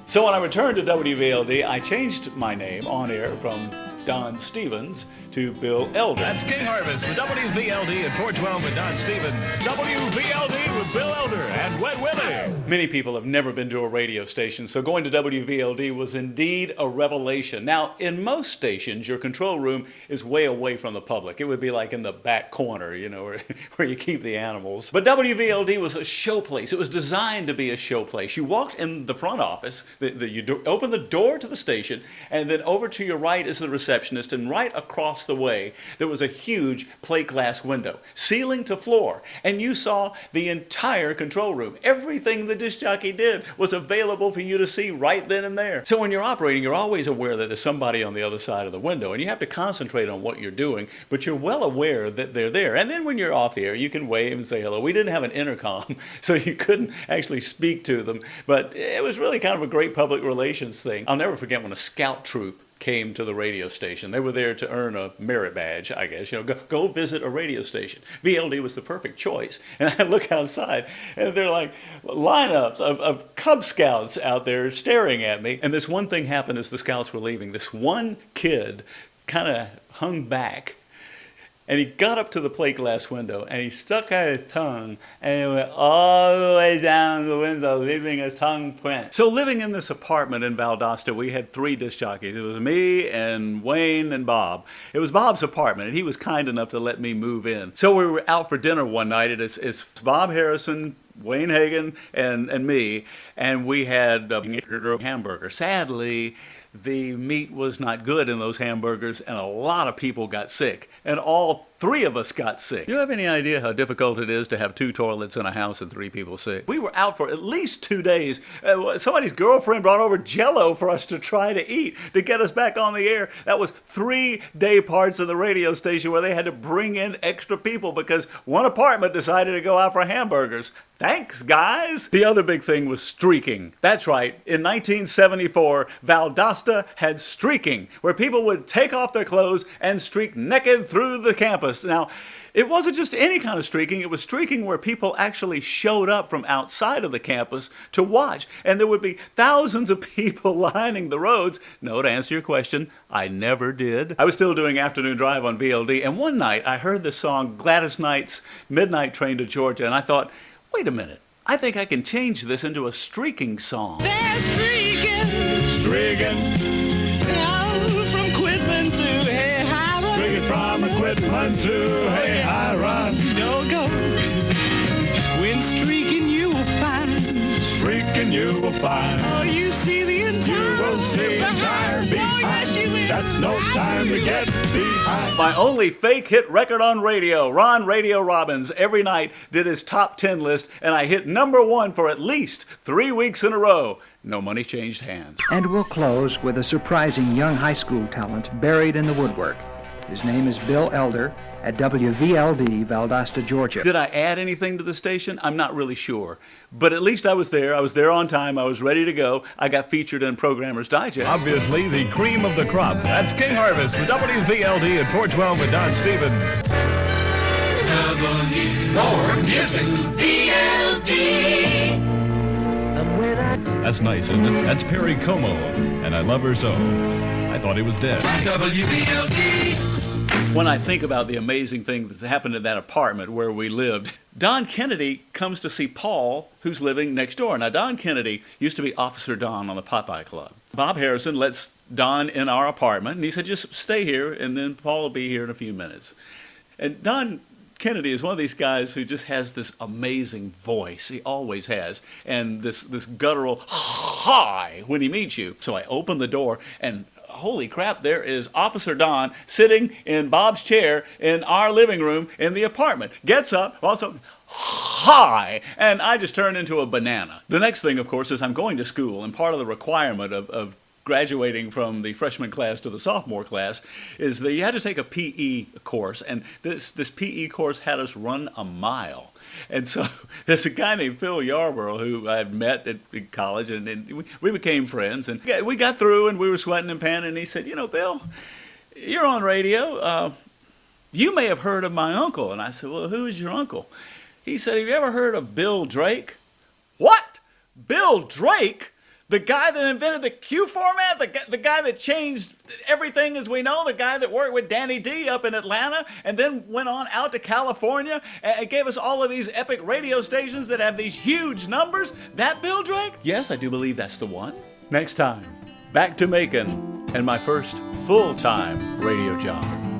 So when I returned to WVLD, I changed my name on air from Don Stevens to Bill Elder. That's King Harvest with WVLD at 412 with Don Stevens. WVLD with Bill Elder and Wet Willie. Many people have never been to a radio station, so going to WVLD was indeed a revelation. Now, in most stations, your control room is way away from the public. It would be like in the back corner, you know, where you keep the animals. But WVLD was a showplace. It was designed to be a showplace. You walked in the front office, you open the door to the station, and then over to your right is the receptionist, and right across the way, there was a huge plate glass window, ceiling to floor, and you saw the entire control room. Everything the disc jockey did was available for you to see right then and there. So when you're operating, you're always aware that there's somebody on the other side of the window, and you have to concentrate on what you're doing, but you're well aware that they're there. And then when you're off the air, you can wave and say hello. We didn't have an intercom, so you couldn't actually speak to them, but it was really kind of a great public relations thing. I'll never forget when a scout troop came to the radio station. They were there to earn a merit badge, I guess. You know, go visit a radio station. VLD was the perfect choice. And I look outside, and they're like lineups of Cub Scouts out there staring at me. And this one thing happened as the Scouts were leaving. This one kid kind of hung back, and he got up to the plate glass window, and he stuck out his tongue, and it went all the way down the window, leaving a tongue print. So living in this apartment in Valdosta, we had 3 disc jockeys. It was me and Wayne and Bob. It was Bob's apartment, and he was kind enough to let me move in. So we were out for dinner one night. It's Bob Harrison, Wayne Hagan, and me, and we had a hamburger. Sadly, the meat was not good in those hamburgers, and a lot of people got sick, and all 3 of us got sick. Do you have any idea how difficult it is to have 2 toilets in a house and 3 people sick? We were out for at least 2 days. Somebody's girlfriend brought over Jell-O for us to try to eat to get us back on the air. That was 3 day parts of the radio station where they had to bring in extra people because one apartment decided to go out for hamburgers. Thanks, guys! The other big thing was streaking. That's right. In 1974, Valdosta had streaking, where people would take off their clothes and streak naked through the campus. Now, it wasn't just any kind of streaking. It was streaking where people actually showed up from outside of the campus to watch. And there would be thousands of people lining the roads. No, to answer your question, I never did. I was still doing afternoon drive on VLD, and one night I heard the song Gladys Knight's Midnight Train to Georgia, and I thought, wait a minute, I think I can change this into a streaking song. They're streaking, out from Quitman to Hey Hi Run. Streaking from Quitman to Hey Hi Run. Don't go. When streaking you will find. Streaking you will find. Oh, you see the entire. You will see entire behind. Oh, yes, you will. That's no time to get behind. My only fake hit record on radio, Ron Radio Robbins, every night did his top 10 list, and I hit #1 for at least 3 weeks in a row. No money changed hands. And we'll close with a surprising young high school talent buried in the woodwork. His name is Bill Elder at WVLD, Valdosta, Georgia. Did I add anything to the station? I'm not really sure. But at least I was there. I was there on time. I was ready to go. I got featured in Programmer's Digest. Obviously, the cream of the crop. That's King Harvest with WVLD at 412 with Don Stevens. More music, VLD. That's nice, isn't it? That's Perry Como, and I love her so. I thought he was dead. WVLD. When I think about the amazing thing that happened in that apartment where we lived, Don Kennedy comes to see Paul, who's living next door. Now, Don Kennedy used to be Officer Don on the Popeye Club. Bob Harrison lets Don in our apartment, and he said, just stay here, and then Paul will be here in a few minutes. And Don Kennedy is one of these guys who just has this amazing voice. He always has. And this guttural hi when he meets you. So I open the door, and holy crap, there is Officer Don sitting in Bob's chair in our living room in the apartment. Gets up, also, hi! And I just turn into a banana. The next thing, of course, is I'm going to school, and part of the requirement of graduating from the freshman class to the sophomore class is that you had to take a PE course, and this PE course had us run a mile. And so there's a guy named Phil Yarborough who I had met at college, and we became friends, and we got through, and we were sweating and panting, and he said, you know, Bill, you're on radio. You may have heard of my uncle. And I said, well, who is your uncle? He said, have you ever heard of Bill Drake? What? Bill Drake? The guy that invented the Q format, the guy that changed everything as we know, the guy that worked with Danny D up in Atlanta and then went on out to California and gave us all of these epic radio stations that have these huge numbers. That Bill Drake? Yes, I do believe that's the one. Next time, back to Macon and my first full-time radio job.